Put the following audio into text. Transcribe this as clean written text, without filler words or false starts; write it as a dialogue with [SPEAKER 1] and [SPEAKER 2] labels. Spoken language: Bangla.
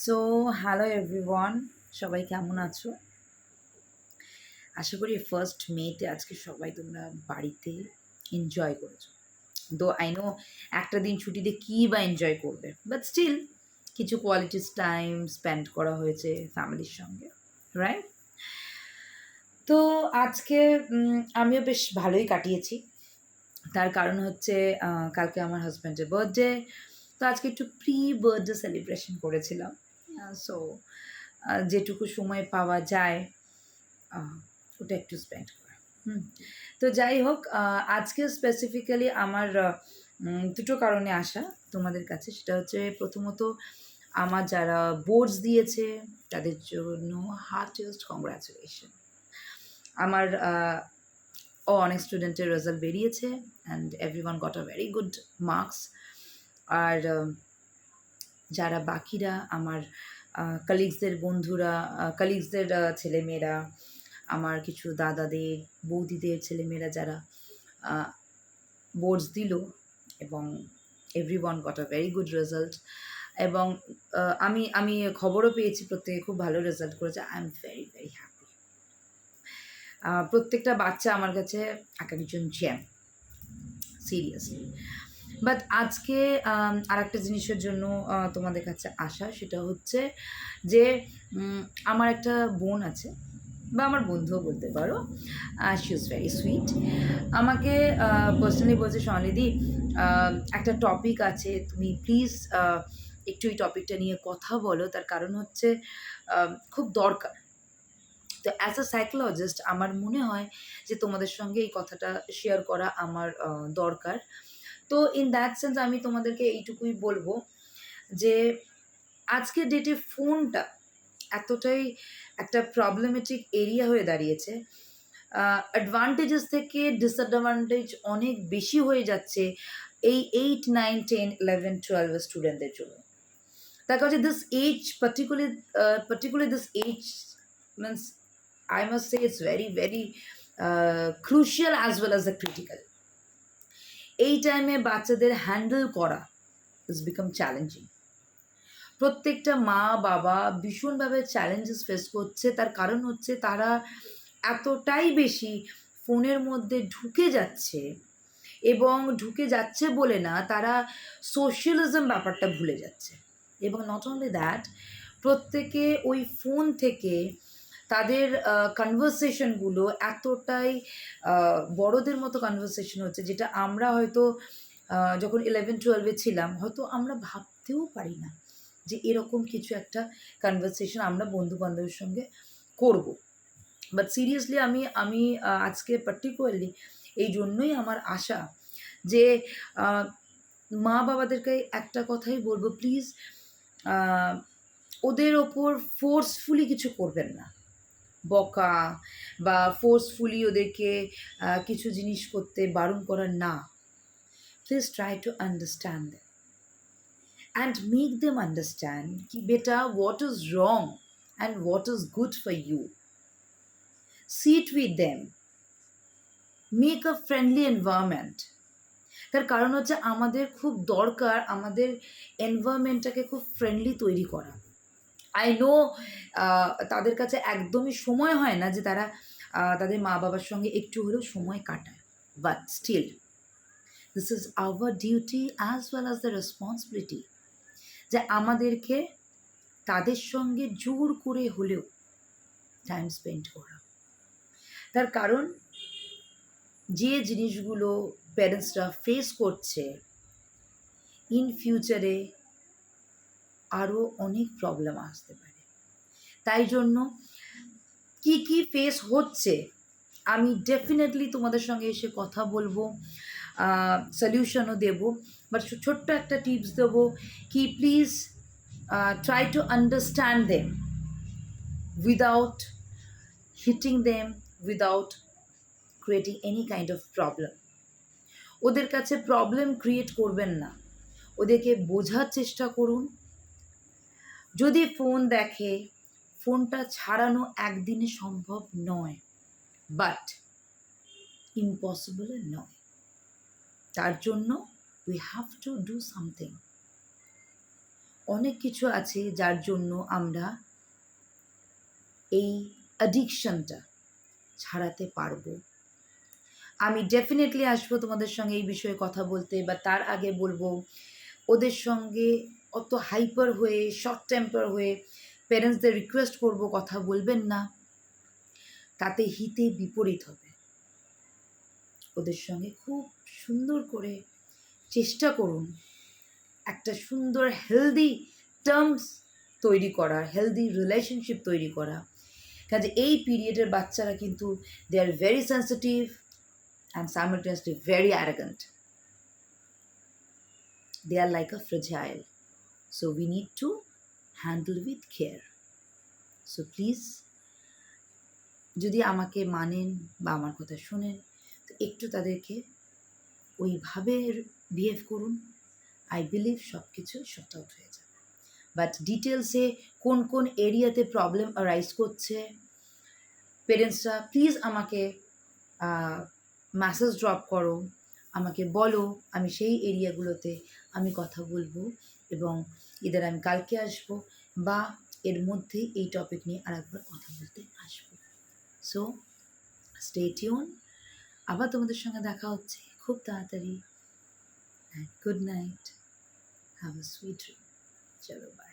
[SPEAKER 1] সো হ্যালো এভরিওয়ান, সবাই কেমন আছো? আশা করি ফার্স্ট মেতে আজকে সবাই তোমরা বাড়িতে এনজয় করেছো। দো আই নো একটা দিন ছুটিতে কী বা এনজয় করবে, বাট স্টিল কিছু কোয়ালিটিস টাইম স্পেন্ড করা হয়েছে ফ্যামিলির সঙ্গে, রাইট? তো আজকে আমিও বেশ ভালোই কাটিয়েছি। তার কারণ হচ্ছে কালকে আমার হাজব্যান্ডের বার্থডে। তো আজকে একটু প্রি বার্থডে সেলিব্রেশন করেছিলাম। সো যেটুকু সময় পাওয়া যায় আ ওটা একটু স্পেন্ড করা। হুম। তো যাই হোক, আজকে স্পেসিফিক্যালি আমার ২ টো কারণে আসা তোমাদের কাছে। সেটা হচ্ছে প্রথমত আমার যারা বোর্ডস দিয়েছে তাদের জন্য হার্টিয়েস্ট কংগ্রাচুলেশন। আমার অনেক স্টুডেন্টের রেজাল্ট বেরিয়েছে and everyone got a very good marks. আর যারা বাকিরা আমার কালিগসদের বন্ধুরা, কালিগসদের ছেলেমেয়েরা, আমার কিছু দাদাদের, বৌদিদের ছেলেমেয়েরা যারা বোর্ডস দিল এবং everyone got a very good result. এবং আমি আমি খবরও পেয়েছি প্রত্যেকে খুব ভালো রেজাল্ট করেছে। I am very, very happy. প্রত্যেকটা বাচ্চা আমার কাছে এক একজন জ্যাম, সিরিয়াসলি। বাট আজকে আরেকটা জিনিসের জন্য তোমাদের কাছে আসা, সেটা হচ্ছে যে আমার একটা বোন আছে বা আমার বন্ধুও বলতে পারো। She is very sweet. আমাকে পার্সোনালি বলছে, "স্বর্ণালিদি, একটা টপিক আছে, তুমি প্লিজ একটু এই টপিকটা নিয়ে কথা বলো। তার কারণ হচ্ছে খুব দরকার।" তো অ্যাজ আ সাইকোলজিস্ট আমার মনে হয় যে তোমাদের সঙ্গে এই কথাটা শেয়ার করা আমার দরকার। তো ইন দ্যাট সেন্স আমি তোমাদেরকে এইটুকুই বলবো যে আজকের ডেটে ফোনটা এতটাই একটা প্রবলেমেটিক এরিয়া হয়ে দাঁড়িয়েছে। অ্যাডভান্টেজেস থেকে ডিসঅ্যাডভান্টেজ অনেক বেশি হয়ে যাচ্ছে এই 8, 9, 10, 11, 12 এর স্টুডেন্টদের জন্য। তার কাছে this age particularly this age means I must say it's very, very crucial as well as the critical. এই টাইমে বাচ্চাদের হ্যান্ডেল করা ইজ বিকাম চ্যালেঞ্জিং। প্রত্যেকটা মা-বাবা ভীষণভাবে চ্যালেঞ্জেস ফেস করছে। তার কারণ হচ্ছে তারা এতটাই বেশি ফোনের মধ্যে ঢুকে যাচ্ছে, এবং ঢুকে যাচ্ছে বলে না, তারা সোশ্যালিজম ব্যাপারটা ভুলে যাচ্ছে। এবং নট অনলি দ্যাট, প্রত্যেকে ওই ফোন থেকে তাদের কনভারসেশনগুলো এতটাই বড়দের মতো কনভারসেশন হচ্ছে, যেটা আমরা হয়তো যখন 11-12 ছিলাম হয়তো আমরা ভাবতেও পারি না যে এরকম কিছু একটা কনভারসেশন আমরা বন্ধু-বান্ধবের সঙ্গে করব। বাট সিরিয়াসলি আমি আমি আজকে পার্টিকুলারলি এই জন্যই আমার আশা যে মা-বাবাদেরকে একটা কথাই বলব, প্লিজ ওদের ওপর ফোর্সফুলি কিছু করবেন না। বকা বা ফোর্সফুলি ওদেরকে কিছু জিনিস করতে বারণ করা না। Please try to understand them and make them understand কি বেটা what is wrong and what is good for you. Sit with them, make a friendly environment. তার কারণ হচ্ছে আমাদের খুব দরকার আমাদের এনভায়রনমেন্টটাকে খুব ফ্রেন্ডলি তৈরি করা। আই নো তাদের কাছে একদমই সময় হয় না যে তারা তাদের মা-বাবার সঙ্গে একটু হলেও সময় কাটায়। But still this is our duty as well as the responsibility, যে আমাদেরকে তাদের সঙ্গে জোর করে হলেও টাইম স্পেন্ড করা। তার কারণ যে জিনিসগুলো প্যারেন্টসরা ফেস করছে, ইন ফিউচারে আরও অনেক প্রবলেম আসতে পারে। তাই জন্য কি কি ফেস হচ্ছে আমি ডেফিনেটলি তোমাদের সঙ্গে এসে কথা বলবো, সলিউশনও দেবো। বাট ছোট্ট একটা টিপস দেবো কি, please try to understand them without hitting them, without creating any kind of problem. ওদের কাছে প্রবলেম ক্রিয়েট করবেন না, ওদেরকে বোঝার চেষ্টা করুন। যদি ফোন দেখে, ফোনটা ছাড়ানো একদিনে সম্ভব নয়, বাট ইম্পসিবল নয়। তার জন্য we have to do something. অনেক কিছু আছে যার জন্য আমরা এই অ্যাডিকশনটা ছাড়াতে পারবো। আমি ডেফিনেটলি আসবো তোমাদের সঙ্গে এই বিষয়ে কথা বলতে, বা তার আগে বলবো ওদের সঙ্গে অত হাইপার হয়ে, শর্ট টেম্পার হয়ে প্যারেন্টসদের রিকোয়েস্ট করব কথা বলবেন না, তাতে হিতে বিপরীত হবে। ওদের সঙ্গে খুব সুন্দর করে চেষ্টা করুন একটা সুন্দর হেলদি টার্মস তৈরি করা, হেলদি রিলেশনশিপ তৈরি করা। কাজে এই পিরিয়ডের বাচ্চারা কিন্তু they are very sensitive and simultaneously very arrogant. They are like a fragile. So we need to handle with care. So please, যদি আমাকে মানেন বা আমার কথা শোনেন, তো একটু তাদেরকে ওইভাবে বিহেভ করুন। আই বিলিভ সব কিছু শর্ট আউট হয়ে যাবে। বাট ডিটেলসে কোন কোন এরিয়াতে প্রবলেম অ্যারাইজ করছে, পেরেন্টসরা প্লিজ আমাকে মেসেজ ড্রপ করো, আমাকে বলো, আমি সেই এরিয়াগুলোতে আমি কথা বলবো, এবং ইদার আমি কালকে আসবো বা এর মধ্যেই এই টপিক নিয়ে আরেকবার কথা বলতে আসবো। সো স্টে টিউন, আবার তোমাদের সঙ্গে দেখা হচ্ছে খুব তাড়াতাড়ি। Good night, have a sweet dream. চলো বাই।